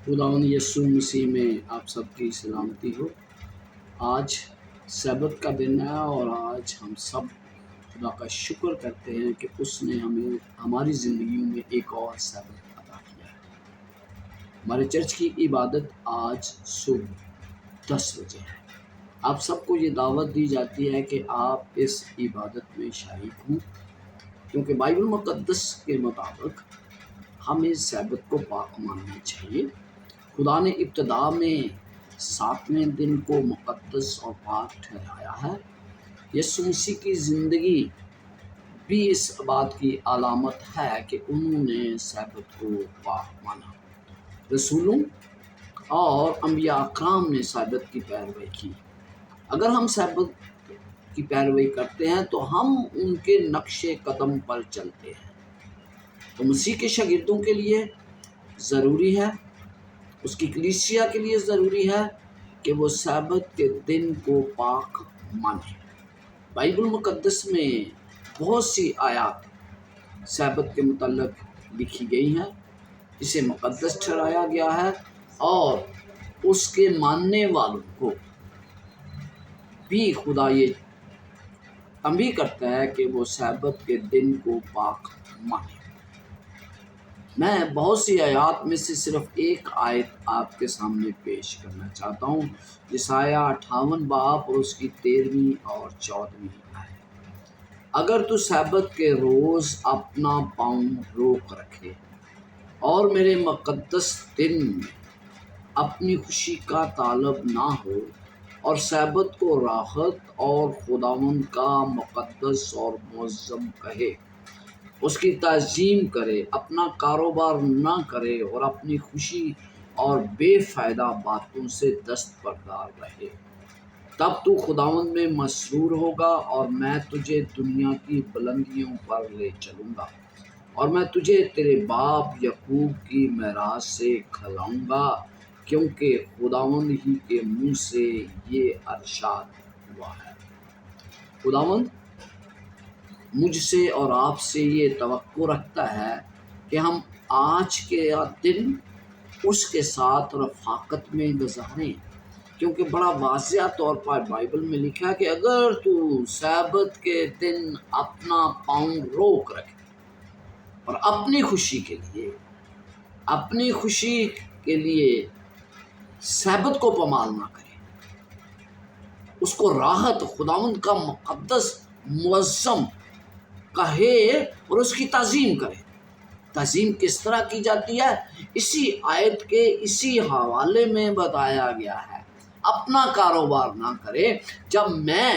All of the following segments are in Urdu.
خداوند یسوع مسیح میں آپ سب کی سلامتی ہو۔ آج سبت کا دن ہے اور آج ہم سب خدا کا شکر کرتے ہیں کہ اس نے ہمیں ہماری زندگیوں میں ایک اور سبت عطا کیا ہے۔ ہمارے چرچ کی عبادت آج صبح 10 بجے ہے۔ آپ سب کو یہ دعوت دی جاتی ہے کہ آپ اس عبادت میں شریک ہوں، کیونکہ بائبل مقدس کے مطابق ہمیں سبت کو پاک ماننا چاہیے۔ خدا نے ابتدا میں 7ویں دن کو مقدس اور پاک ٹھہرایا ہے۔ یسوع مسیح کی زندگی بھی اس بات کی علامت ہے کہ انہوں نے سبت کو پاک مانا۔ رسولوں اور انبیاء اکرام نے سبت کی پیروی کی۔ اگر ہم سبت کی پیروی کرتے ہیں تو ہم ان کے نقش قدم پر چلتے ہیں۔ تو مسیح کے شاگردوں کے لیے ضروری ہے، اس کی کلیسیا کے لیے ضروری ہے کہ وہ سبت کے دن کو پاک مانیں۔ بائبل مقدس میں بہت سی آیات سبت کے متعلق لکھی گئی ہیں، اسے مقدس ٹھہرایا گیا ہے اور اس کے ماننے والوں کو بھی خدا یہ تنبیہ کرتا ہے کہ وہ سبت کے دن کو پاک مانیں۔ میں بہت سی آیات میں سے صرف ایک آیت آپ کے سامنے پیش کرنا چاہتا ہوں، یسایہ 58 باب اور اس کی 13ویں اور 14ویں آیت۔ اگر تو سبت کے روز اپنا پاؤں روک رکھے اور میرے مقدس دن میں اپنی خوشی کا طالب نہ ہو اور سبت کو راحت اور خداوند کا مقدس اور معظم کہے، اس کی تعظیم کرے، اپنا کاروبار نہ کرے اور اپنی خوشی اور بے فائدہ باتوں سے دستبردار رہے، تب تو خداوند میں مسرور ہوگا اور میں تجھے دنیا کی بلندیوں پر لے چلوں گا اور میں تجھے تیرے باپ یعقوب کی میراث سے کھلاؤں گا، کیونکہ خداوند ہی کے منہ سے یہ ارشاد ہوا ہے۔ خداوند مجھ سے اور آپ سے یہ توقع رکھتا ہے کہ ہم آج کے دن اس کے ساتھ رفاقت میں گزاریں، کیونکہ بڑا واضح طور پر بائبل میں لکھا ہے کہ اگر تو سبت کے دن اپنا پاؤں روک رکھے اور اپنی خوشی کے لیے سبت کو پامال نہ کرے، اس کو راحت خداوند کا مقدس معظم کہے اور اس کی تعظیم کرے۔ تعظیم کس طرح کی جاتی ہے؟ اسی آیت کے اسی حوالے میں بتایا گیا ہے۔ اپنا کاروبار نہ کرے۔ جب میں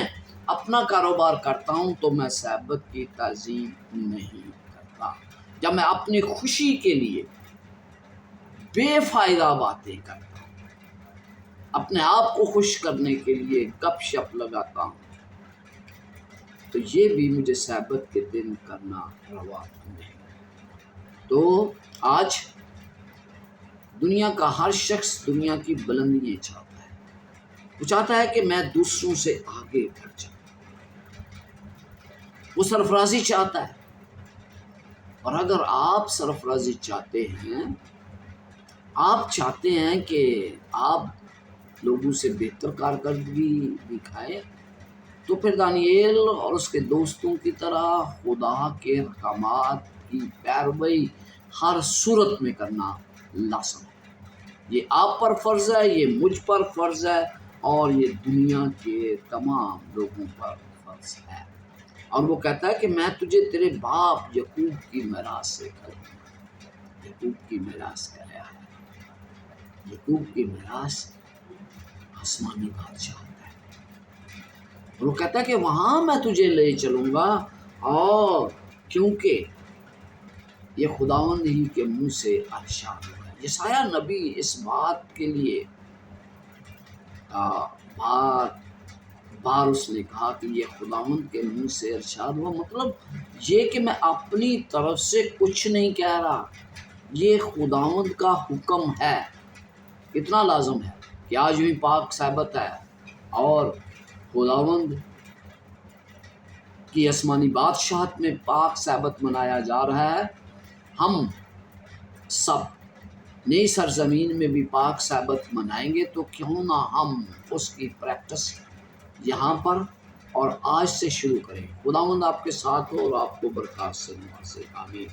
اپنا کاروبار کرتا ہوں تو میں سبت کی تعظیم نہیں کرتا۔ جب میں اپنی خوشی کے لیے بے فائدہ باتیں کرتا ہوں، اپنے آپ کو خوش کرنے کے لیے گپ شپ لگاتا ہوں، تو یہ بھی مجھے سبت کے دن کرنا روا نہیں۔ تو آج دنیا کا ہر شخص دنیا کی بلندیاں چاہتا ہے، وہ چاہتا ہے کہ میں دوسروں سے آگے بڑھ جاؤں، وہ سرفرازی چاہتا ہے۔ اور اگر آپ سرفرازی چاہتے ہیں، آپ چاہتے ہیں کہ آپ لوگوں سے بہتر کارکردگی دکھائے، تو پھر دانیال اور اس کے دوستوں کی طرح خدا کے احکامات کی پیروی ہر صورت میں کرنا لازم ہے۔ یہ آپ پر فرض ہے، یہ مجھ پر فرض ہے اور یہ دنیا کے تمام لوگوں پر فرض ہے۔ اور وہ کہتا ہے کہ میں تجھے تیرے باپ یعقوب کی میراث سے کھلاؤں گا۔ یعقوب کی میراث کیا ہے؟ یعقوب کی میراث آسمانی بادشاہت ہے۔ اور وہ کہتا ہے کہ وہاں میں تجھے لے چلوں گا، اور کیونکہ یہ خداوند ہی کے منہ سے ارشاد ہوا ہے۔ یسایہ نبی اس بات کے لیے بار اس نے کہا کہ یہ خداوند کے منہ سے ارشاد ہوا، مطلب یہ کہ میں اپنی طرف سے کچھ نہیں کہہ رہا، یہ خداوند کا حکم ہے۔ کتنا لازم ہے کہ آج بھی پاک سبت ہے اور خداوند کی آسمانی بادشاہت میں پاک سبت منایا جا رہا ہے۔ ہم سب نئی سرزمین میں بھی پاک سبت منائیں گے، تو کیوں نہ ہم اس کی پریکٹس یہاں پر اور آج سے شروع کریں۔ خداوند آپ کے ساتھ ہو اور آپ کو برکات سے نوازے، آمین۔